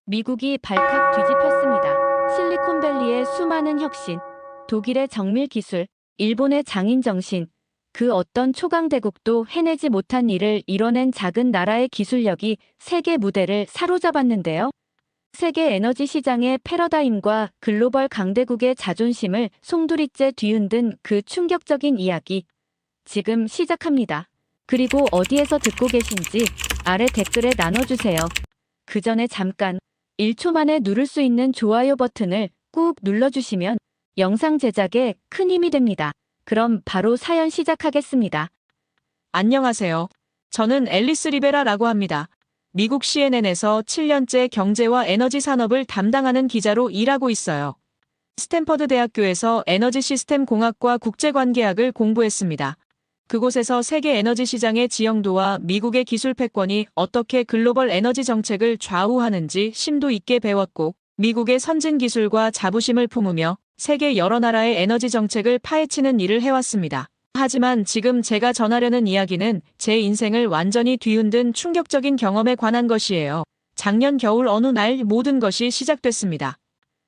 미국이 발칵 뒤집혔습니다. 실리콘밸리의 수많은 혁신, 독일의 정밀 기술, 일본의 장인 정신, 그 어떤 초강대국도 해내지 못한 일을 이뤄낸 작은 나라의 기술력이 세계 무대를 사로잡았는데요. 세계 에너지 시장의 패러다임과 글로벌 강대국의 자존심을 송두리째 뒤흔든 그 충격적인 이야기, 지금 시작합니다. 그리고 어디에서 듣고 계신지 아래 댓글에 나눠주세요. 그 전에 잠깐 1초 만에 누를 수 있는 좋아요 버튼을 꾹 눌러주시면 영상 제작에 큰 힘이 됩니다. 그럼 바로 사연 시작하겠습니다. 안녕하세요. 저는 앨리스 리베라라고 합니다. 미국 CNN에서 7년째 경제와 에너지 산업을 담당하는 기자로 일하고 있어요. 스탠퍼드 대학교에서 에너지 시스템 공학과 국제관계학을 공부했습니다. 그곳에서 세계 에너지 시장의 지형도와 미국의 기술 패권이 어떻게 글로벌 에너지 정책을 좌우하는지 심도 있게 배웠고, 미국의 선진 기술과 자부심을 품으며 세계 여러 나라의 에너지 정책을 파헤치는 일을 해왔습니다. 하지만 지금 제가 전하려는 이야기는 제 인생을 완전히 뒤흔든 충격적인 경험에 관한 것이에요. 작년 겨울 어느 날 모든 것이 시작됐습니다.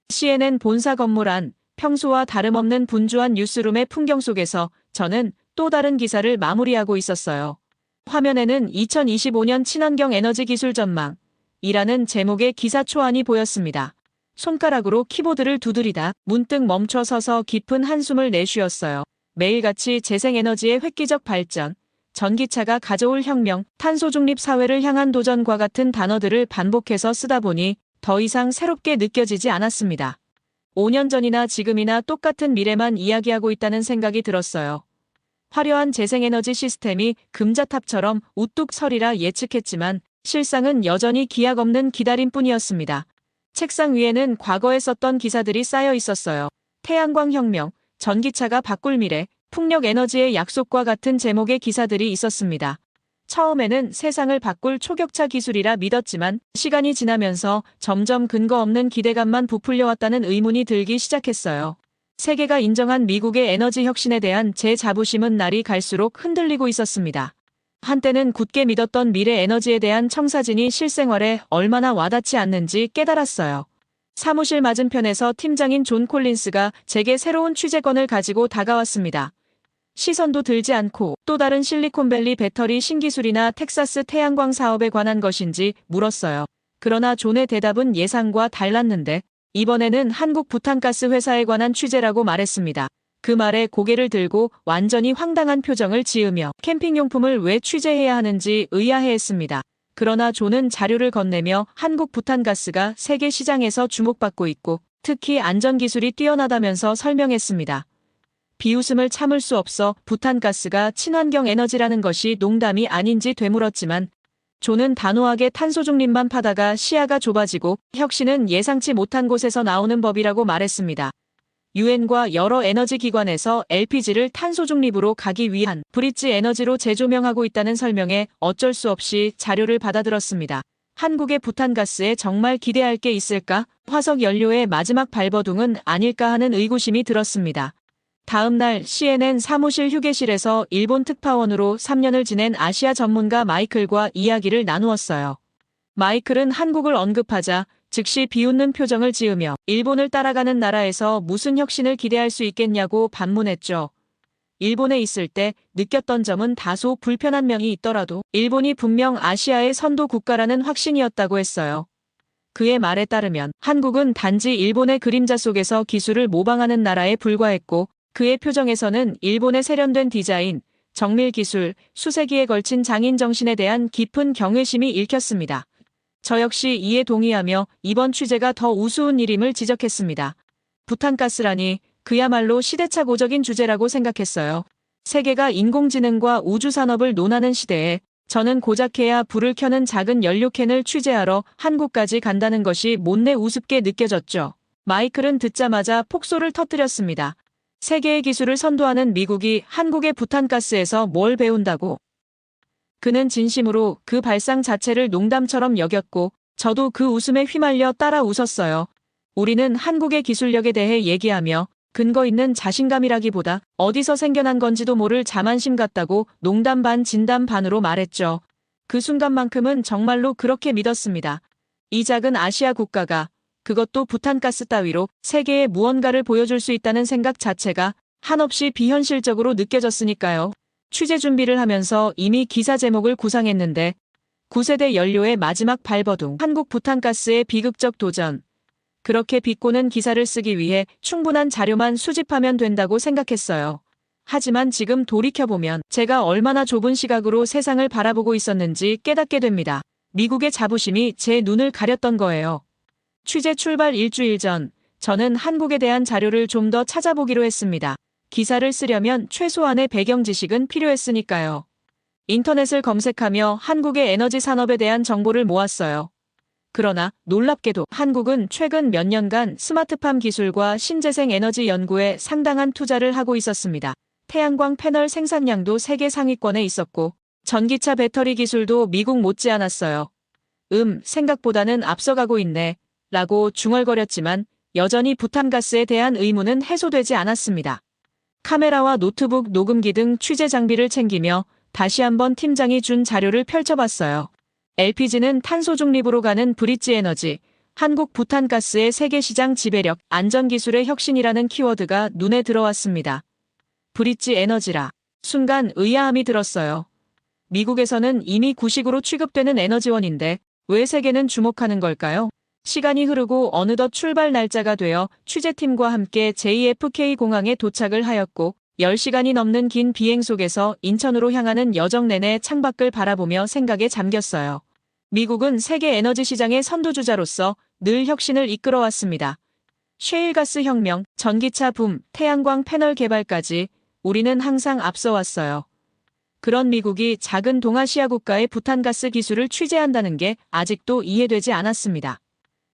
CNN 본사 건물 안, 평소와 다름없는 분주한 뉴스룸의 풍경 속에서 저는 또 다른 기사를 마무리하고 있었어요. 화면에는 2025년 친환경 에너지 기술 전망이라는 제목의 기사 초안이 보였습니다. 손가락으로 키보드를 두드리다 문득 멈춰 서서 깊은 한숨을 내쉬었어요. 매일같이 재생에너지의 획기적 발전, 전기차가 가져올 혁명, 탄소 중립 사회를 향한 도전과 같은 단어들을 반복해서 쓰다 보니 더 이상 새롭게 느껴지지 않았습니다. 5년 전이나 지금이나 똑같은 미래만 이야기하고 있다는 생각이 들었어요. 화려한 재생에너지 시스템이 금자탑처럼 우뚝 서리라 예측했지만 실상은 여전히 기약 없는 기다림뿐이었습니다. 책상 위에는 과거에 썼던 기사들이 쌓여 있었어요. 태양광 혁명, 전기차가 바꿀 미래, 풍력 에너지의 약속과 같은 제목의 기사들이 있었습니다. 처음에는 세상을 바꿀 초격차 기술이라 믿었지만 시간이 지나면서 점점 근거 없는 기대감만 부풀려왔다는 의문이 들기 시작했어요. 세계가 인정한 미국의 에너지 혁신에 대한 제 자부심은 날이 갈수록 흔들리고 있었습니다. 한때는 굳게 믿었던 미래 에너지에 대한 청사진이 실생활에 얼마나 와닿지 않는지 깨달았어요. 사무실 맞은편에서 팀장인 존 콜린스가 제게 새로운 취재권을 가지고 다가왔습니다. 시선도 들지 않고 또 다른 실리콘밸리 배터리 신기술이나 텍사스 태양광 사업에 관한 것인지 물었어요. 그러나 존의 대답은 예상과 달랐는데 이번에는 한국 부탄가스 회사에 관한 취재라고 말했습니다. 그 말에 고개를 들고 완전히 황당한 표정을 지으며 캠핑용품을 왜 취재해야 하는지 의아해했습니다. 그러나 존은 자료를 건네며 한국 부탄가스가 세계 시장에서 주목받고 있고 특히 안전기술이 뛰어나다면서 설명했습니다. 비웃음을 참을 수 없어 부탄가스가 친환경 에너지라는 것이 농담이 아닌지 되물었지만 존은 단호하게 탄소 중립만 파다가 시야가 좁아지고 혁신은 예상치 못한 곳에서 나오는 법이라고 말했습니다. 유엔과 여러 에너지 기관에서 LPG를 탄소 중립으로 가기 위한 브릿지 에너지로 재조명하고 있다는 설명에 어쩔 수 없이 자료를 받아들었습니다. 한국의 부탄가스에 정말 기대할 게 있을까? 화석 연료의 마지막 발버둥은 아닐까 하는 의구심이 들었습니다. 다음 날 CNN 사무실 휴게실에서 일본 특파원으로 3년을 지낸 아시아 전문가 마이클과 이야기를 나누었어요. 마이클은 한국을 언급하자 즉시 비웃는 표정을 지으며 일본을 따라가는 나라에서 무슨 혁신을 기대할 수 있겠냐고 반문했죠. 일본에 있을 때 느꼈던 점은 다소 불편한 면이 있더라도 일본이 분명 아시아의 선도 국가라는 확신이었다고 했어요. 그의 말에 따르면 한국은 단지 일본의 그림자 속에서 기술을 모방하는 나라에 불과했고 그의 표정에서는 일본의 세련된 디자인, 정밀 기술, 수세기에 걸친 장인 정신에 대한 깊은 경외심이 읽혔습니다. 저 역시 이에 동의하며 이번 취재가 더 우스운 일임을 지적했습니다. 부탄가스라니 그야말로 시대착오적인 주제라고 생각했어요. 세계가 인공지능과 우주산업을 논하는 시대에 저는 고작해야 불을 켜는 작은 연료캔을 취재하러 한국까지 간다는 것이 못내 우습게 느껴졌죠. 마이클은 듣자마자 폭소를 터뜨렸습니다. 세계의 기술을 선도하는 미국이 한국의 부탄가스에서 뭘 배운다고? 그는 진심으로 그 발상 자체를 농담처럼 여겼고 저도 그 웃음에 휘말려 따라 웃었어요. 우리는 한국의 기술력에 대해 얘기하며 근거 있는 자신감이라기보다 어디서 생겨난 건지도 모를 자만심 같다고 농담 반 진담 반으로 말했죠. 그 순간만큼은 정말로 그렇게 믿었습니다. 이 작은 아시아 국가가 그것도 부탄가스 따위로 세계에 무언가를 보여줄 수 있다는 생각 자체가 한없이 비현실적으로 느껴졌으니까요. 취재 준비를 하면서 이미 기사 제목을 구상했는데 9세대 연료의 마지막 발버둥, 한국 부탄가스의 비극적 도전. 그렇게 비꼬는 기사를 쓰기 위해 충분한 자료만 수집하면 된다고 생각했어요. 하지만 지금 돌이켜보면 제가 얼마나 좁은 시각으로 세상을 바라보고 있었는지 깨닫게 됩니다. 미국의 자부심이 제 눈을 가렸던 거예요. 취재 출발 일주일 전, 저는 한국에 대한 자료를 좀 더 찾아보기로 했습니다. 기사를 쓰려면 최소한의 배경 지식은 필요했으니까요. 인터넷을 검색하며 한국의 에너지 산업에 대한 정보를 모았어요. 그러나 놀랍게도 한국은 최근 몇 년간 스마트팜 기술과 신재생 에너지 연구에 상당한 투자를 하고 있었습니다. 태양광 패널 생산량도 세계 상위권에 있었고 전기차 배터리 기술도 미국 못지않았어요. 생각보다는 앞서가고 있네 라고 중얼거렸지만 여전히 부탄가스에 대한 의문은 해소되지 않았습니다. 카메라와 노트북, 녹음기 등 취재 장비를 챙기며 다시 한번 팀장이 준 자료를 펼쳐봤어요. LPG는 탄소 중립으로 가는 브릿지 에너지, 한국 부탄가스의 세계시장 지배력, 안전기술의 혁신이라는 키워드가 눈에 들어왔습니다. 브릿지 에너지라. 순간 의아함이 들었어요. 미국에서는 이미 구식으로 취급되는 에너지원인데 왜 세계는 주목하는 걸까요? 시간이 흐르고 어느덧 출발 날짜가 되어 취재팀과 함께 JFK 공항에 도착을 하였고 10시간이 넘는 긴 비행 속에서 인천으로 향하는 여정 내내 창밖을 바라보며 생각에 잠겼어요. 미국은 세계 에너지 시장의 선두주자로서 늘 혁신을 이끌어왔습니다. 셰일가스 혁명, 전기차 붐, 태양광 패널 개발까지 우리는 항상 앞서왔어요. 그런 미국이 작은 동아시아 국가의 부탄가스 기술을 취재한다는 게 아직도 이해되지 않았습니다.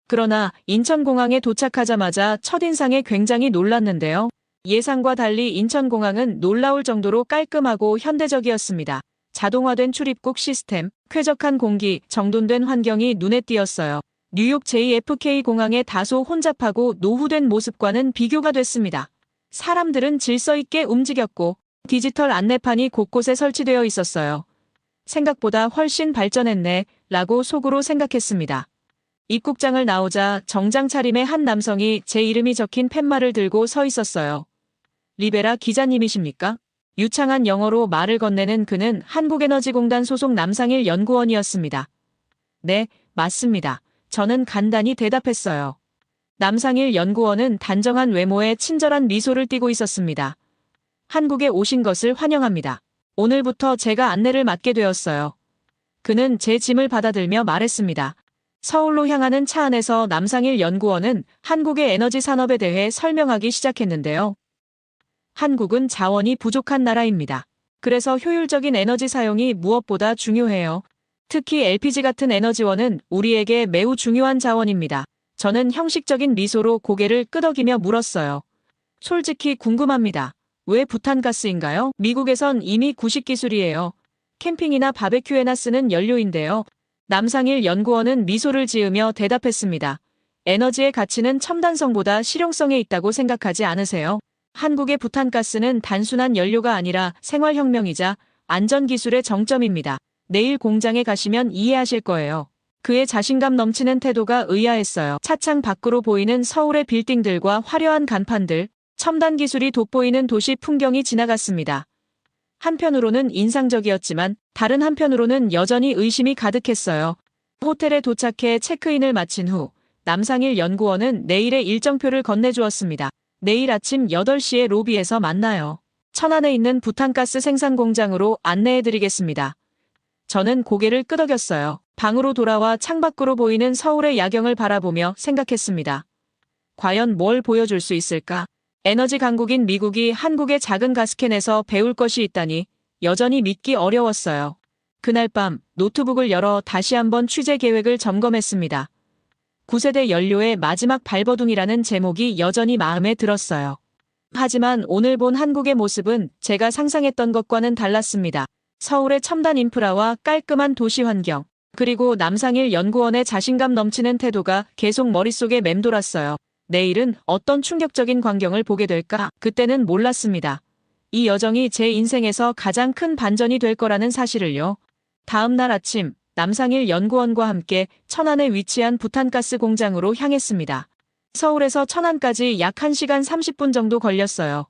그러나 인천공항에 도착하자마자 첫인상에 굉장히 놀랐는데요. 예상과 달리 인천공항은 놀라울 정도로 깔끔하고 현대적이었습니다. 자동화된 출입국 시스템, 쾌적한 공기, 정돈된 환경이 눈에 띄었어요. 뉴욕 JFK 공항의 다소 혼잡하고 노후된 모습과는 비교가 됐습니다. 사람들은 질서 있게 움직였고 디지털 안내판이 곳곳에 설치되어 있었어요. 생각보다 훨씬 발전했네 라고 속으로 생각했습니다. 입국장을 나오자 정장 차림의 한 남성이 제 이름이 적힌 팻말을 들고 서 있었어요. 리베라 기자님이십니까? 유창한 영어로 말을 건네는 그는 한국에너지공단 소속 남상일 연구원이었습니다. 네, 맞습니다. 저는 간단히 대답했어요. 남상일 연구원은 단정한 외모에 친절한 미소를 띠고 있었습니다. 한국에 오신 것을 환영합니다. 오늘부터 제가 안내를 맡게 되었어요. 그는 제 짐을 받아들며 말했습니다. 서울로 향하는 차 안에서 남상일 연구원은 한국의 에너지 산업에 대해 설명하기 시작했는데요. 한국은 자원이 부족한 나라입니다. 그래서 효율적인 에너지 사용이 무엇보다 중요해요. 특히 LPG 같은 에너지원은 우리에게 매우 중요한 자원입니다. 저는 형식적인 미소로 고개를 끄덕이며 물었어요. 솔직히 궁금합니다. 왜 부탄가스인가요? 미국에선 이미 구식 기술이에요. 캠핑이나 바베큐에나 쓰는 연료인데요. 남상일 연구원은 미소를 지으며 대답했습니다. 에너지의 가치는 첨단성보다 실용성에 있다고 생각하지 않으세요? 한국의 부탄가스는 단순한 연료가 아니라 생활혁명이자 안전기술의 정점입니다. 내일 공장에 가시면 이해하실 거예요. 그의 자신감 넘치는 태도가 의아했어요. 차창 밖으로 보이는 서울의 빌딩들과 화려한 간판들, 첨단 기술이 돋보이는 도시 풍경이 지나갔습니다. 한편으로는 인상적이었지만 다른 한편으로는 여전히 의심이 가득했어요. 호텔에 도착해 체크인을 마친 후 남상일 연구원은 내일의 일정표를 건네주었습니다. 내일 아침 8시에 로비에서 만나요. 천안에 있는 부탄가스 생산 공장으로 안내해드리겠습니다. 저는 고개를 끄덕였어요. 방으로 돌아와 창밖으로 보이는 서울의 야경을 바라보며 생각했습니다. 과연 뭘 보여줄 수 있을까? 에너지 강국인 미국이 한국의 작은 가스캔에서 배울 것이 있다니 여전히 믿기 어려웠어요. 그날 밤 노트북을 열어 다시 한번 취재 계획을 점검했습니다. 9세대 연료의 마지막 발버둥이라는 제목이 여전히 마음에 들었어요. 하지만 오늘 본 한국의 모습은 제가 상상했던 것과는 달랐습니다. 서울의 첨단 인프라와 깔끔한 도시 환경, 그리고 남상일 연구원의 자신감 넘치는 태도가 계속 머릿속에 맴돌았어요. 내일은 어떤 충격적인 광경을 보게 될까? 그때는 몰랐습니다. 이 여정이 제 인생에서 가장 큰 반전이 될 거라는 사실을요. 다음 날 아침, 남상일 연구원과 함께 천안에 위치한 부탄가스 공장으로 향했습니다. 서울에서 천안까지 약 1시간 30분 정도 걸렸어요.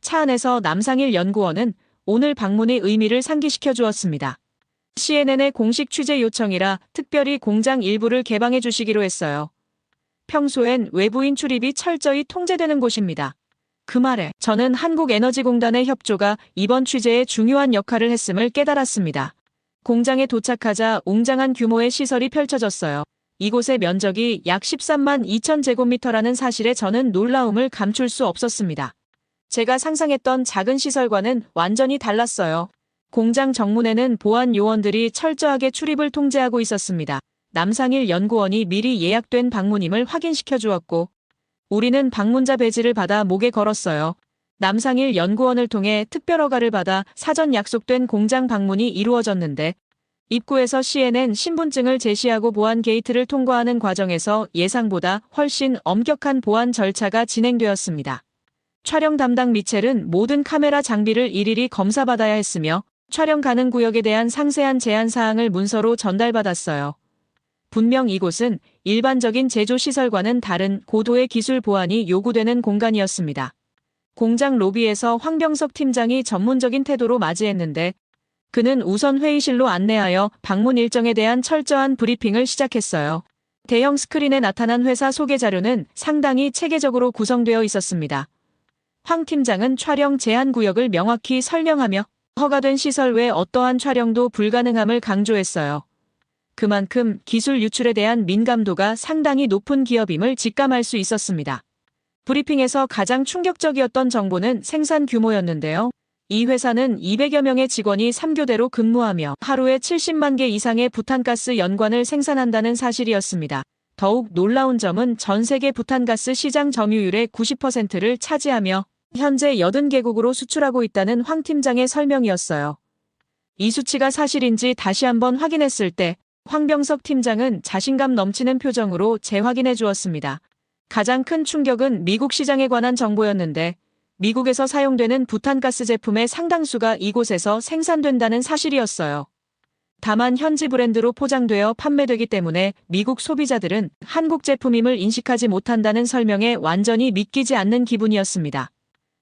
차 안에서 남상일 연구원은 오늘 방문의 의미를 상기시켜 주었습니다. CNN의 공식 취재 요청이라 특별히 공장 일부를 개방해 주시기로 했어요. 평소엔 외부인 출입이 철저히 통제되는 곳입니다. 그 말에 저는 한국에너지공단의 협조가 이번 취재에 중요한 역할을 했음을 깨달았습니다. 공장에 도착하자 웅장한 규모의 시설이 펼쳐졌어요. 이곳의 면적이 약 13만 2천 제곱미터라는 사실에 저는 놀라움을 감출 수 없었습니다. 제가 상상했던 작은 시설과는 완전히 달랐어요. 공장 정문에는 보안 요원들이 철저하게 출입을 통제하고 있었습니다. 남상일 연구원이 미리 예약된 방문임을 확인시켜 주었고, 우리는 방문자 배지를 받아 목에 걸었어요. 남상일 연구원을 통해 특별 허가를 받아 사전 약속된 공장 방문이 이루어졌는데, 입구에서 CNN 신분증을 제시하고 보안 게이트를 통과하는 과정에서 예상보다 훨씬 엄격한 보안 절차가 진행되었습니다. 촬영 담당 미첼은 모든 카메라 장비를 일일이 검사받아야 했으며 촬영 가능 구역에 대한 상세한 제한 사항을 문서로 전달받았어요. 분명 이곳은 일반적인 제조 시설과는 다른 고도의 기술 보안이 요구되는 공간이었습니다. 공장 로비에서 황병석 팀장이 전문적인 태도로 맞이했는데 그는 우선 회의실로 안내하여 방문 일정에 대한 철저한 브리핑을 시작했어요. 대형 스크린에 나타난 회사 소개 자료는 상당히 체계적으로 구성되어 있었습니다. 황 팀장은 촬영 제한 구역을 명확히 설명하며 허가된 시설 외 어떠한 촬영도 불가능함을 강조했어요. 그만큼 기술 유출에 대한 민감도가 상당히 높은 기업임을 직감할 수 있었습니다. 브리핑에서 가장 충격적이었던 정보는 생산 규모였는데요. 이 회사는 200여 명의 직원이 3교대로 근무하며 하루에 70만 개 이상의 부탄가스 연관을 생산한다는 사실이었습니다. 더욱 놀라운 점은 전 세계 부탄가스 시장 점유율의 90%를 차지하며 현재 80개국으로 수출하고 있다는 황 팀장의 설명이었어요. 이 수치가 사실인지 다시 한번 확인했을 때 황병석 팀장은 자신감 넘치는 표정으로 재확인해 주었습니다. 가장 큰 충격은 미국 시장에 관한 정보였는데 미국에서 사용되는 부탄가스 제품의 상당수가 이곳에서 생산된다는 사실이었어요. 다만 현지 브랜드로 포장되어 판매되기 때문에 미국 소비자들은 한국 제품임을 인식하지 못한다는 설명에 완전히 믿기지 않는 기분이었습니다.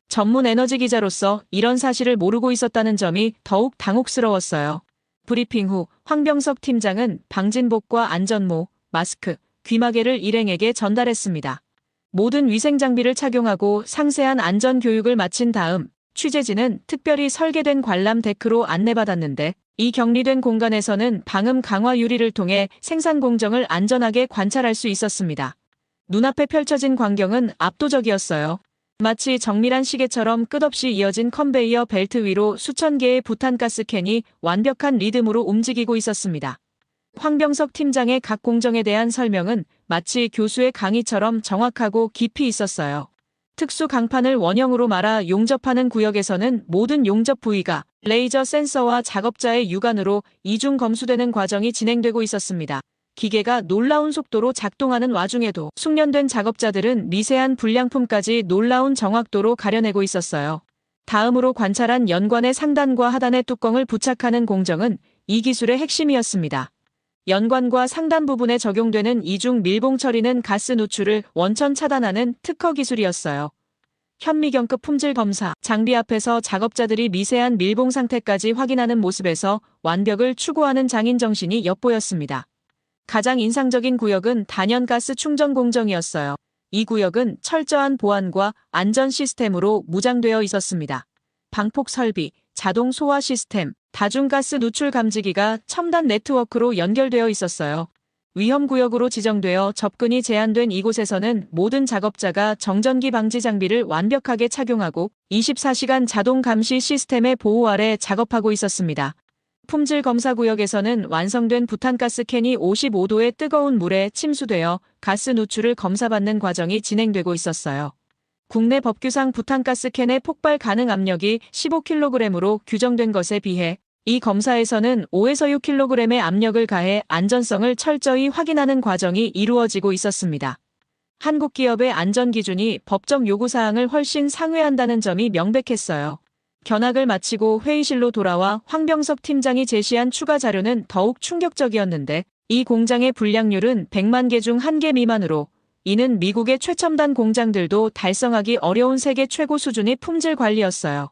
전문 에너지 기자로서 이런 사실을 모르고 있었다는 점이 더욱 당혹스러웠어요. 브리핑 후 황병석 팀장은 방진복과 안전모, 마스크, 귀마개를 일행에게 전달했습니다. 모든 위생 장비를 착용하고 상세한 안전 교육을 마친 다음 취재진은 특별히 설계된 관람 데크로 안내받았는데 이 격리된 공간에서는 방음 강화 유리를 통해 생산 공정을 안전하게 관찰할 수 있었습니다. 눈앞에 펼쳐진 광경은 압도적이었어요. 마치 정밀한 시계처럼 끝없이 이어진 컨베이어 벨트 위로 수천 개의 부탄가스 캔이 완벽한 리듬으로 움직이고 있었습니다. 황병석 팀장의 각 공정에 대한 설명은 마치 교수의 강의처럼 정확하고 깊이 있었어요. 특수 강판을 원형으로 말아 용접하는 구역에서는 모든 용접 부위가 레이저 센서와 작업자의 육안으로 이중 검수되는 과정이 진행되고 있었습니다. 기계가 놀라운 속도로 작동하는 와중에도 숙련된 작업자들은 미세한 불량품까지 놀라운 정확도로 가려내고 있었어요. 다음으로 관찰한 연관의 상단과 하단의 뚜껑을 부착하는 공정은 이 기술의 핵심이었습니다. 연관과 상단 부분에 적용되는 이중 밀봉 처리는 가스 누출을 원천 차단하는 특허 기술이었어요. 현미경급 품질 검사, 장비 앞에서 작업자들이 미세한 밀봉 상태까지 확인하는 모습에서 완벽을 추구하는 장인 정신이 엿보였습니다. 가장 인상적인 구역은 단연가스 충전 공정이었어요. 이 구역은 철저한 보안과 안전 시스템으로 무장되어 있었습니다. 방폭 설비, 자동 소화 시스템, 다중가스 누출 감지기가 첨단 네트워크로 연결되어 있었어요. 위험구역으로 지정되어 접근이 제한된 이곳에서는 모든 작업자가 정전기 방지 장비를 완벽하게 착용하고 24시간 자동 감시 시스템의 보호 아래 작업하고 있었습니다. 품질 검사 구역에서는 완성된 부탄가스 캔이 55도의 뜨거운 물에 침수되어 가스 누출을 검사받는 과정이 진행되고 있었어요. 국내 법규상 부탄가스 캔의 폭발 가능 압력이 15kg으로 규정된 것에 비해 이 검사에서는 5에서 6kg의 압력을 가해 안전성을 철저히 확인하는 과정이 이루어지고 있었습니다. 한국 기업의 안전 기준이 법적 요구사항을 훨씬 상회한다는 점이 명백했어요. 견학을 마치고 회의실로 돌아와 황병석 팀장이 제시한 추가 자료는 더욱 충격적이었는데 이 공장의 불량률은 100만 개 중 1개 미만으로 이는 미국의 최첨단 공장들도 달성하기 어려운 세계 최고 수준의 품질 관리였어요.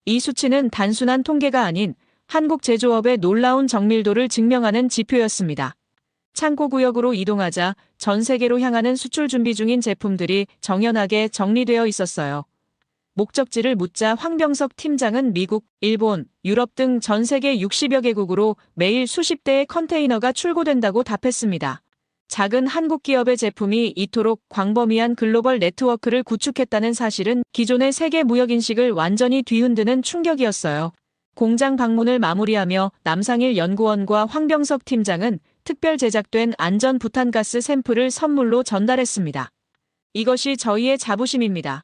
이 수치는 단순한 통계가 아닌 한국 제조업의 놀라운 정밀도를 증명하는 지표였습니다. 창고 구역으로 이동하자 전 세계로 향하는 수출 준비 중인 제품들이 정연하게 정리되어 있었어요. 목적지를 묻자 황병석 팀장은 미국, 일본, 유럽 등 전 세계 60여 개국으로 매일 수십 대의 컨테이너가 출고된다고 답했습니다. 작은 한국 기업의 제품이 이토록 광범위한 글로벌 네트워크를 구축했다는 사실은 기존의 세계 무역 인식을 완전히 뒤흔드는 충격이었어요. 공장 방문을 마무리하며 남상일 연구원과 황병석 팀장은 특별 제작된 안전 부탄가스 샘플을 선물로 전달했습니다. 이것이 저희의 자부심입니다.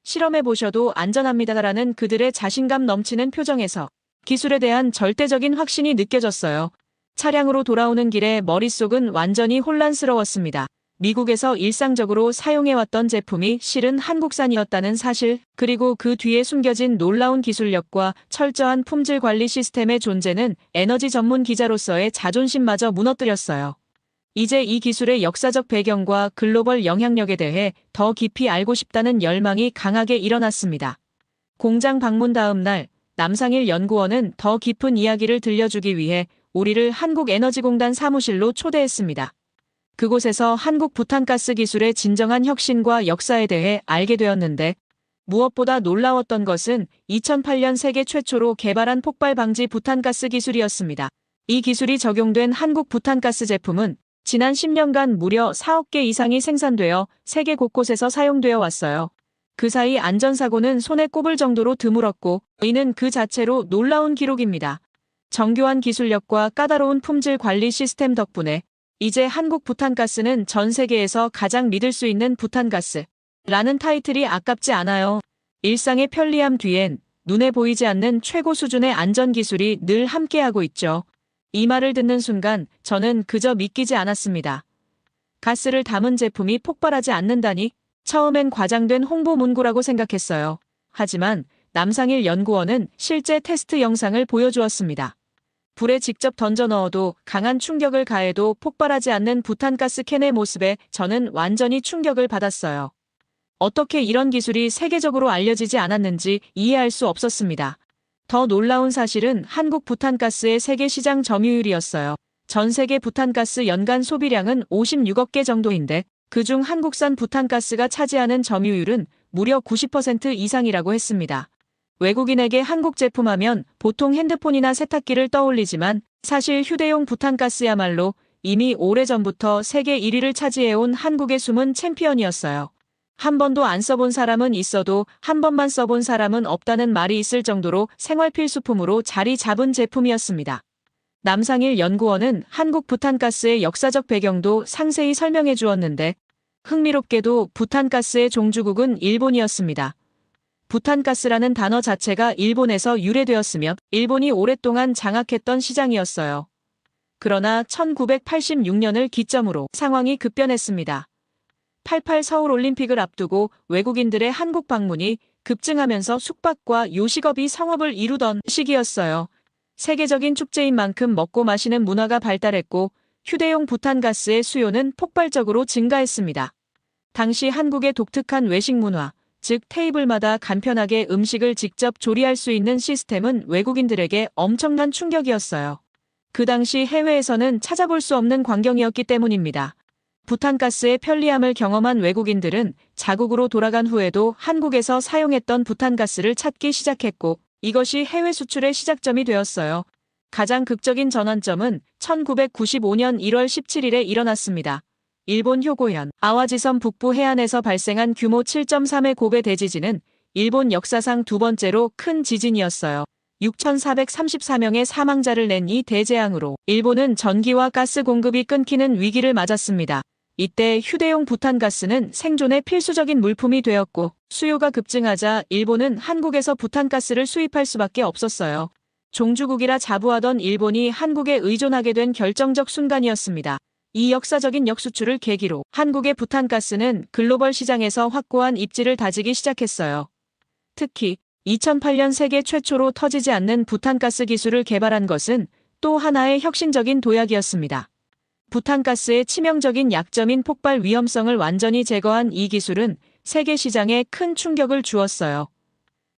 실험해보셔도 안전합니다라는 그들의 자신감 넘치는 표정에서 기술에 대한 절대적인 확신이 느껴졌어요. 차량으로 돌아오는 길에 머릿속은 완전히 혼란스러웠습니다. 미국에서 일상적으로 사용해왔던 제품이 실은 한국산이었다는 사실, 그리고 그 뒤에 숨겨진 놀라운 기술력과 철저한 품질 관리 시스템의 존재는 에너지 전문 기자로서의 자존심마저 무너뜨렸어요. 이제 이 기술의 역사적 배경과 글로벌 영향력에 대해 더 깊이 알고 싶다는 열망이 강하게 일어났습니다. 공장 방문 다음 날, 남상일 연구원은 더 깊은 이야기를 들려주기 위해 우리를 한국에너지공단 사무실로 초대했습니다. 그곳에서 한국 부탄가스 기술의 진정한 혁신과 역사에 대해 알게 되었는데 무엇보다 놀라웠던 것은 2008년 세계 최초로 개발한 폭발 방지 부탄가스 기술이었습니다. 이 기술이 적용된 한국 부탄가스 제품은 지난 10년간 무려 4억 개 이상이 생산되어 세계 곳곳에서 사용되어 왔어요. 그 사이 안전사고는 손에 꼽을 정도로 드물었고 이는 그 자체로 놀라운 기록입니다. 정교한 기술력과 까다로운 품질 관리 시스템 덕분에 이제 한국 부탄가스는 전 세계에서 가장 믿을 수 있는 부탄가스라는 타이틀이 아깝지 않아요. 일상의 편리함 뒤엔 눈에 보이지 않는 최고 수준의 안전기술이 늘 함께하고 있죠. 이 말을 듣는 순간 저는 그저 믿기지 않았습니다. 가스를 담은 제품이 폭발하지 않는다니 처음엔 과장된 홍보 문구라고 생각했어요. 하지만 남상일 연구원은 실제 테스트 영상을 보여주었습니다. 불에 직접 던져 넣어도 강한 충격을 가해도 폭발하지 않는 부탄가스 캔의 모습에 저는 완전히 충격을 받았어요. 어떻게 이런 기술이 세계적으로 알려지지 않았는지 이해할 수 없었습니다. 더 놀라운 사실은 한국 부탄가스의 세계 시장 점유율이었어요. 전 세계 부탄가스 연간 소비량은 56억 개 정도인데 그중 한국산 부탄가스가 차지하는 점유율은 무려 90% 이상이라고 했습니다. 외국인에게 한국 제품하면 보통 핸드폰이나 세탁기를 떠올리지만 사실 휴대용 부탄가스야말로 이미 오래전부터 세계 1위를 차지해온 한국의 숨은 챔피언이었어요. 한 번도 안 써본 사람은 있어도 한 번만 써본 사람은 없다는 말이 있을 정도로 생활 필수품으로 자리 잡은 제품이었습니다. 남상일 연구원은 한국 부탄가스의 역사적 배경도 상세히 설명해 주었는데 흥미롭게도 부탄가스의 종주국은 일본이었습니다. 부탄가스라는 단어 자체가 일본에서 유래되었으며 일본이 오랫동안 장악했던 시장이었어요. 그러나 1986년을 기점으로 상황이 급변했습니다. 88 서울올림픽을 앞두고 외국인들의 한국 방문이 급증하면서 숙박과 요식업이 성업을 이루던 시기였어요. 세계적인 축제인 만큼 먹고 마시는 문화가 발달했고 휴대용 부탄가스의 수요는 폭발적으로 증가했습니다. 당시 한국의 독특한 외식 문화, 즉 테이블마다 간편하게 음식을 직접 조리할 수 있는 시스템은 외국인들에게 엄청난 충격이었어요. 그 당시 해외에서는 찾아볼 수 없는 광경이었기 때문입니다. 부탄가스의 편리함을 경험한 외국인들은 자국으로 돌아간 후에도 한국에서 사용했던 부탄가스를 찾기 시작했고 이것이 해외 수출의 시작점이 되었어요. 가장 극적인 전환점은 1995년 1월 17일에 일어났습니다. 일본 효고현 아와지섬 북부 해안에서 발생한 규모 7.3의 고베 대지진은 일본 역사상 두 번째로 큰 지진이었어요. 6,434명의 사망자를 낸 이 대재앙으로 일본은 전기와 가스 공급이 끊기는 위기를 맞았습니다. 이때 휴대용 부탄가스는 생존의 필수적인 물품이 되었고 수요가 급증하자 일본은 한국에서 부탄가스를 수입할 수밖에 없었어요. 종주국이라 자부하던 일본이 한국에 의존하게 된 결정적 순간이었습니다. 이 역사적인 역수출을 계기로 한국의 부탄가스는 글로벌 시장에서 확고한 입지를 다지기 시작했어요. 특히 2008년 세계 최초로 터지지 않는 부탄가스 기술을 개발한 것은 또 하나의 혁신적인 도약이었습니다. 부탄가스의 치명적인 약점인 폭발 위험성을 완전히 제거한 이 기술은 세계 시장에 큰 충격을 주었어요.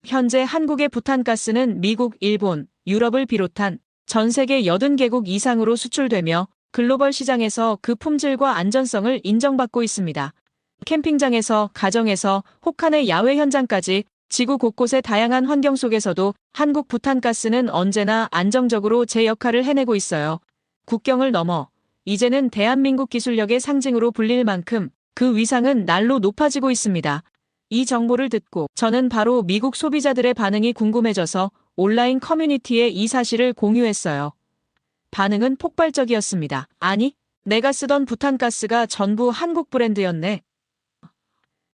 현재 한국의 부탄가스는 미국, 일본, 유럽을 비롯한 전 세계 80개국 이상으로 수출되며 글로벌 시장에서 그 품질과 안전성을 인정받고 있습니다. 캠핑장에서, 가정에서, 혹한의 야외 현장까지 지구 곳곳의 다양한 환경 속에서도 한국 부탄가스는 언제나 안정적으로 제 역할을 해내고 있어요. 국경을 넘어 이제는 대한민국 기술력의 상징으로 불릴 만큼 그 위상은 날로 높아지고 있습니다. 이 정보를 듣고 저는 바로 미국 소비자들의 반응이 궁금해져서 온라인 커뮤니티에 이 사실을 공유했어요. 반응은 폭발적이었습니다. 아니, 내가 쓰던 부탄가스가 전부 한국 브랜드였네.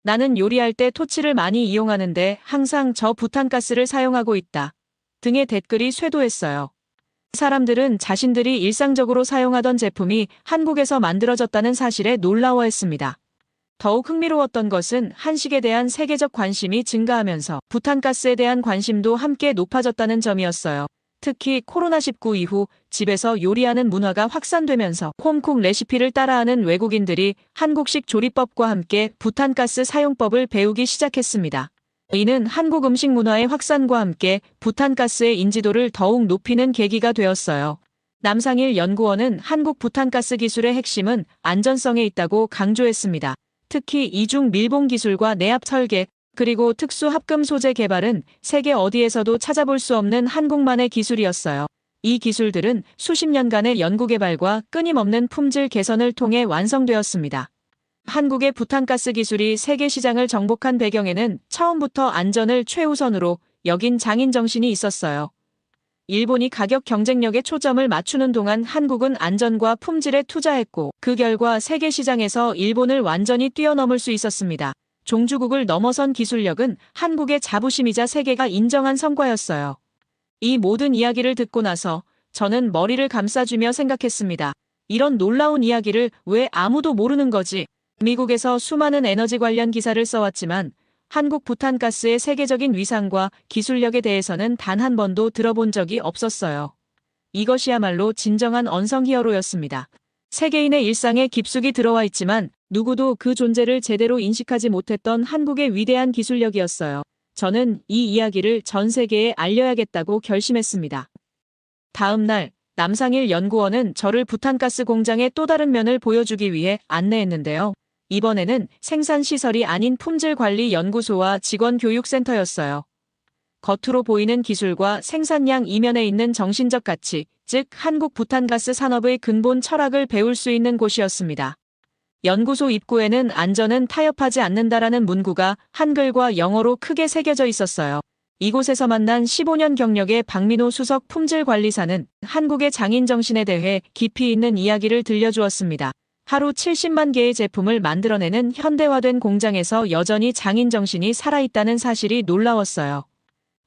나는 요리할 때 토치를 많이 이용하는데 항상 저 부탄가스를 사용하고 있다. 등의 댓글이 쇄도했어요. 사람들은 자신들이 일상적으로 사용하던 제품이 한국에서 만들어졌다는 사실에 놀라워했습니다. 더욱 흥미로웠던 것은 한식에 대한 세계적 관심이 증가하면서 부탄가스에 대한 관심도 함께 높아졌다는 점이었어요. 특히 코로나19 이후 집에서 요리하는 문화가 확산되면서 홈쿡 레시피를 따라하는 외국인들이 한국식 조리법과 함께 부탄가스 사용법을 배우기 시작했습니다. 이는 한국 음식 문화의 확산과 함께 부탄가스의 인지도를 더욱 높이는 계기가 되었어요. 남상일 연구원은 한국 부탄가스 기술의 핵심은 안전성에 있다고 강조했습니다. 특히 이중 밀봉 기술과 내압 설계, 그리고 특수 합금 소재 개발은 세계 어디에서도 찾아볼 수 없는 한국만의 기술이었어요. 이 기술들은 수십 년간의 연구개발과 끊임없는 품질 개선을 통해 완성되었습니다. 한국의 부탄가스 기술이 세계 시장을 정복한 배경에는 처음부터 안전을 최우선으로 여긴 장인 정신이 있었어요. 일본이 가격 경쟁력에 초점을 맞추는 동안 한국은 안전과 품질에 투자했고 그 결과 세계 시장에서 일본을 완전히 뛰어넘을 수 있었습니다. 종주국을 넘어선 기술력은 한국의 자부심이자 세계가 인정한 성과였어요. 이 모든 이야기를 듣고 나서 저는 머리를 감싸주며 생각했습니다. 이런 놀라운 이야기를 왜 아무도 모르는 거지? 미국에서 수많은 에너지 관련 기사를 써왔지만 한국 부탄가스의 세계적인 위상과 기술력에 대해서는 단 한 번도 들어본 적이 없었어요. 이것이야말로 진정한 언성 히어로였습니다. 세계인의 일상에 깊숙이 들어와 있지만 누구도 그 존재를 제대로 인식하지 못했던 한국의 위대한 기술력이었어요. 저는 이 이야기를 전 세계에 알려야겠다고 결심했습니다. 다음 날 남상일 연구원은 저를 부탄가스 공장의 또 다른 면을 보여주기 위해 안내했는데요. 이번에는 생산시설이 아닌 품질관리연구소와 직원교육센터였어요. 겉으로 보이는 기술과 생산량 이면에 있는 정신적 가치, 즉 한국 부탄가스 산업의 근본 철학을 배울 수 있는 곳이었습니다. 연구소 입구에는 안전은 타협하지 않는다라는 문구가 한글과 영어로 크게 새겨져 있었어요. 이곳에서 만난 15년 경력의 박민호 수석 품질관리사는 한국의 장인 정신에 대해 깊이 있는 이야기를 들려주었습니다. 하루 70만 개의 제품을 만들어내는 현대화된 공장에서 여전히 장인 정신이 살아있다는 사실이 놀라웠어요.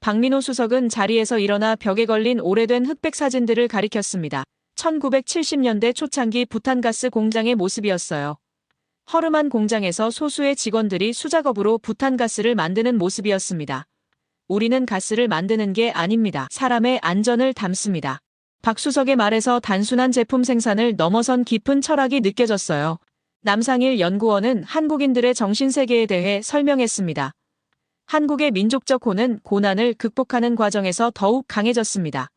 박민호 수석은 자리에서 일어나 벽에 걸린 오래된 흑백 사진들을 가리켰습니다. 1970년대 초창기 부탄가스 공장의 모습이었어요. 허름한 공장에서 소수의 직원들이 수작업으로 부탄가스를 만드는 모습이었습니다. 우리는 가스를 만드는 게 아닙니다. 사람의 안전을 담습니다. 박 수석의 말에서 단순한 제품 생산을 넘어선 깊은 철학이 느껴졌어요. 남상일 연구원은 한국인들의 정신세계에 대해 설명했습니다. 한국의 민족적 호는 고난을 극복하는 과정에서 더욱 강해졌습니다.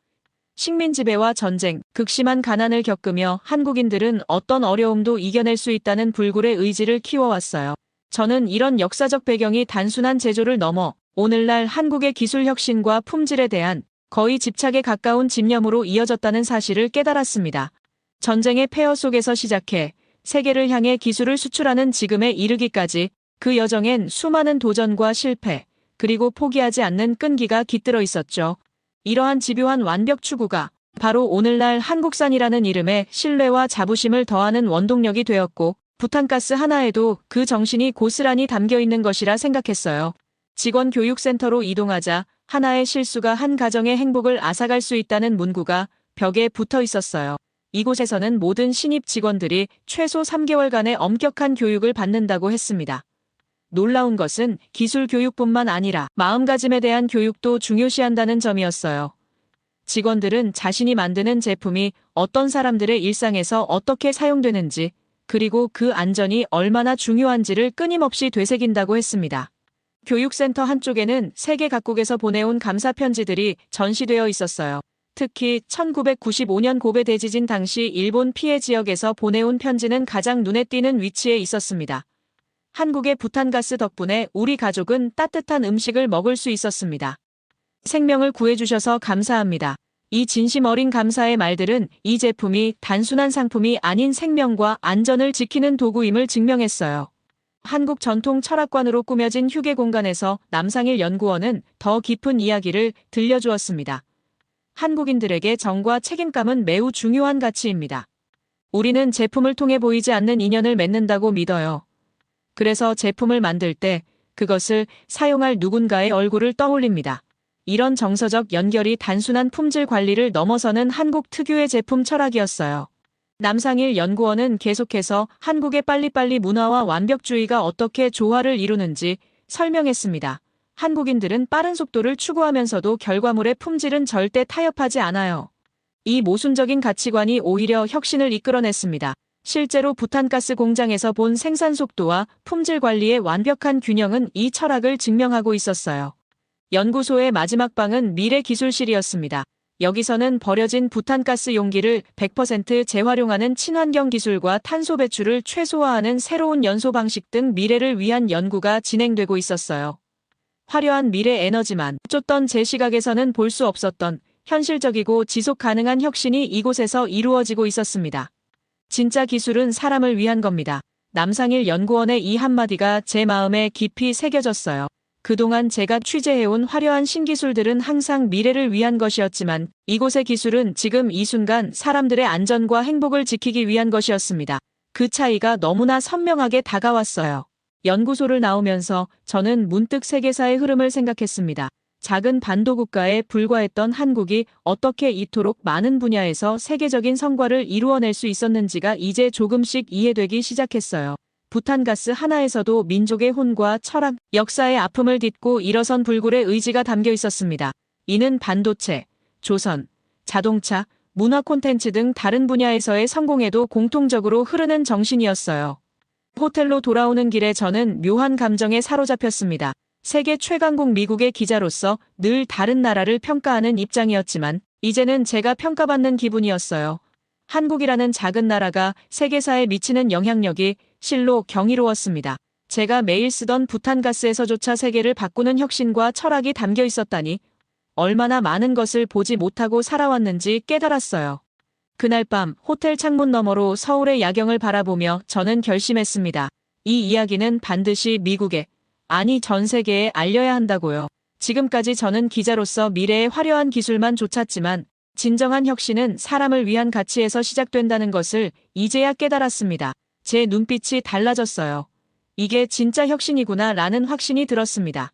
식민 지배와 전쟁, 극심한 가난을 겪으며 한국인들은 어떤 어려움도 이겨낼 수 있다는 불굴의 의지를 키워왔어요. 저는 이런 역사적 배경이 단순한 제조를 넘어 오늘날 한국의 기술 혁신과 품질에 대한 거의 집착에 가까운 집념으로 이어졌다는 사실을 깨달았습니다. 전쟁의 폐허 속에서 시작해 세계를 향해 기술을 수출하는 지금에 이르기까지 그 여정엔 수많은 도전과 실패, 그리고 포기하지 않는 끈기가 깃들어 있었죠. 이러한 집요한 완벽 추구가 바로 오늘날 한국산이라는 이름에 신뢰와 자부심을 더하는 원동력이 되었고 부탄가스 하나에도 그 정신이 고스란히 담겨 있는 것이라 생각했어요. 직원 교육센터로 이동하자 하나의 실수가 한 가정의 행복을 앗아갈 수 있다는 문구가 벽에 붙어 있었어요. 이곳에서는 모든 신입 직원들이 최소 3개월간의 엄격한 교육을 받는다고 했습니다. 놀라운 것은 기술 교육뿐만 아니라 마음가짐에 대한 교육도 중요시한다는 점이었어요. 직원들은 자신이 만드는 제품이 어떤 사람들의 일상에서 어떻게 사용되는지, 그리고 그 안전이 얼마나 중요한지를 끊임없이 되새긴다고 했습니다. 교육센터 한쪽에는 세계 각국에서 보내온 감사 편지들이 전시되어 있었어요. 특히 1995년 고베 대지진 당시 일본 피해 지역에서 보내온 편지는 가장 눈에 띄는 위치에 있었습니다. 한국의 부탄가스 덕분에 우리 가족은 따뜻한 음식을 먹을 수 있었습니다. 생명을 구해주셔서 감사합니다. 이 진심 어린 감사의 말들은 이 제품이 단순한 상품이 아닌 생명과 안전을 지키는 도구임을 증명했어요. 한국 전통 철학관으로 꾸며진 휴게 공간에서 남상일 연구원은 더 깊은 이야기를 들려주었습니다. 한국인들에게 정과 책임감은 매우 중요한 가치입니다. 우리는 제품을 통해 보이지 않는 인연을 맺는다고 믿어요. 그래서 제품을 만들 때 그것을 사용할 누군가의 얼굴을 떠올립니다. 이런 정서적 연결이 단순한 품질 관리를 넘어서는 한국 특유의 제품 철학이었어요. 남상일 연구원은 계속해서 한국의 빨리빨리 문화와 완벽주의가 어떻게 조화를 이루는지 설명했습니다. 한국인들은 빠른 속도를 추구하면서도 결과물의 품질은 절대 타협하지 않아요. 이 모순적인 가치관이 오히려 혁신을 이끌어냈습니다. 실제로 부탄가스 공장에서 본 생산 속도와 품질 관리의 완벽한 균형은 이 철학을 증명하고 있었어요. 연구소의 마지막 방은 미래 기술실이었습니다. 여기서는 버려진 부탄가스 용기를 100% 재활용하는 친환경 기술과 탄소 배출을 최소화하는 새로운 연소 방식 등 미래를 위한 연구가 진행되고 있었어요. 화려한 미래 에너지만 쫓던 제 시각에서는 볼 수 없었던 현실적이고 지속 가능한 혁신이 이곳에서 이루어지고 있었습니다. 진짜 기술은 사람을 위한 겁니다. 남상일 연구원의 이 한마디가 제 마음에 깊이 새겨졌어요. 그동안 제가 취재해온 화려한 신기술들은 항상 미래를 위한 것이었지만 이곳의 기술은 지금 이 순간 사람들의 안전과 행복을 지키기 위한 것이었습니다. 그 차이가 너무나 선명하게 다가왔어요. 연구소를 나오면서 저는 문득 세계사의 흐름을 생각했습니다. 작은 반도 국가에 불과했던 한국이 어떻게 이토록 많은 분야에서 세계적인 성과를 이루어낼 수 있었는지가 이제 조금씩 이해되기 시작했어요. 부탄가스 하나에서도 민족의 혼과 철학, 역사의 아픔을 딛고 일어선 불굴의 의지가 담겨 있었습니다. 이는 반도체, 조선, 자동차, 문화 콘텐츠 등 다른 분야에서의 성공에도 공통적으로 흐르는 정신이었어요. 호텔로 돌아오는 길에 저는 묘한 감정에 사로잡혔습니다. 세계 최강국 미국의 기자로서 늘 다른 나라를 평가하는 입장이었지만 이제는 제가 평가받는 기분이었어요. 한국이라는 작은 나라가 세계사에 미치는 영향력이 실로 경이로웠습니다. 제가 매일 쓰던 부탄가스에서조차 세계를 바꾸는 혁신과 철학이 담겨 있었다니 얼마나 많은 것을 보지 못하고 살아왔는지 깨달았어요. 그날 밤 호텔 창문 너머로 서울의 야경을 바라보며 저는 결심했습니다. 이 이야기는 반드시 미국에, 아니 전 세계에 알려야 한다고요. 지금까지 저는 기자로서 미래의 화려한 기술만 좇았지만 진정한 혁신은 사람을 위한 가치에서 시작된다는 것을 이제야 깨달았습니다. 제 눈빛이 달라졌어요. 이게 진짜 혁신이구나 라는 확신이 들었습니다.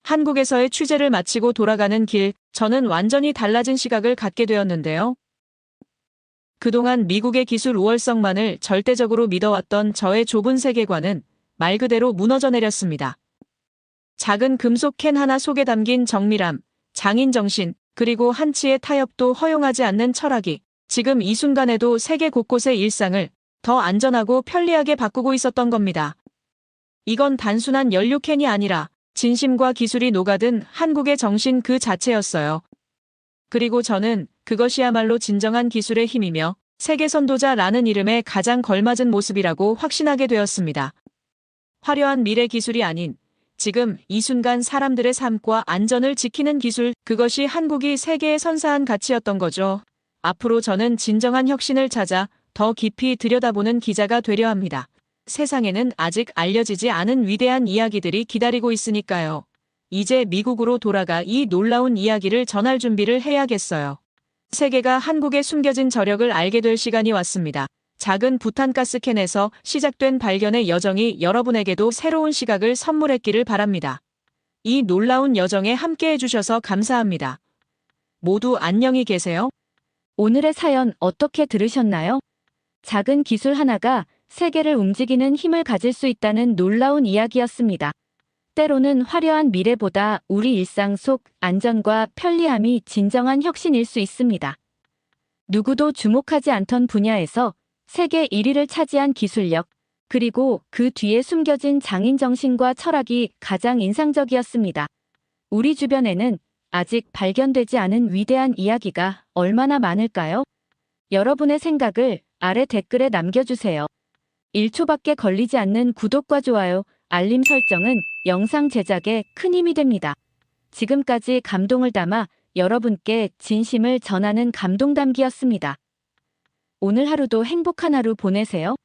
한국에서의 취재를 마치고 돌아가는 길, 저는 완전히 달라진 시각을 갖게 되었는데요. 그동안 미국의 기술 우월성만을 절대적으로 믿어왔던 저의 좁은 세계관은 말 그대로 무너져 내렸습니다. 작은 금속 캔 하나 속에 담긴 정밀함, 장인정신, 그리고 한치의 타협도 허용하지 않는 철학이 지금 이 순간에도 세계 곳곳의 일상을 더 안전하고 편리하게 바꾸고 있었던 겁니다. 이건 단순한 연료 캔이 아니라 진심과 기술이 녹아든 한국의 정신 그 자체였어요. 그리고 저는 그것이야말로 진정한 기술의 힘이며 세계 선도자라는 이름에 가장 걸맞은 모습이라고 확신하게 되었습니다. 화려한 미래 기술이 아닌 지금 이 순간 사람들의 삶과 안전을 지키는 기술, 그것이 한국이 세계에 선사한 가치였던 거죠. 앞으로 저는 진정한 혁신을 찾아 더 깊이 들여다보는 기자가 되려 합니다. 세상에는 아직 알려지지 않은 위대한 이야기들이 기다리고 있으니까요. 이제 미국으로 돌아가 이 놀라운 이야기를 전할 준비를 해야겠어요. 세계가 한국의 숨겨진 저력을 알게 될 시간이 왔습니다. 작은 부탄가스 캔에서 시작된 발견의 여정이 여러분에게도 새로운 시각을 선물했기를 바랍니다. 이 놀라운 여정에 함께해 주셔서 감사합니다. 모두 안녕히 계세요. 오늘의 사연 어떻게 들으셨나요? 작은 기술 하나가 세계를 움직이는 힘을 가질 수 있다는 놀라운 이야기였습니다. 때로는 화려한 미래보다 우리 일상 속 안전과 편리함이 진정한 혁신일 수 있습니다. 누구도 주목하지 않던 분야에서 세계 1위를 차지한 기술력, 그리고 그 뒤에 숨겨진 장인 정신과 철학이 가장 인상적이었습니다. 우리 주변에는 아직 발견되지 않은 위대한 이야기가 얼마나 많을까요? 여러분의 생각을 아래 댓글에 남겨주세요. 1초밖에 걸리지 않는 구독과 좋아요, 알림 설정은 영상 제작에 큰 힘이 됩니다. 지금까지 감동을 담아 여러분께 진심을 전하는 감동담기였습니다. 오늘 하루도 행복한 하루 보내세요.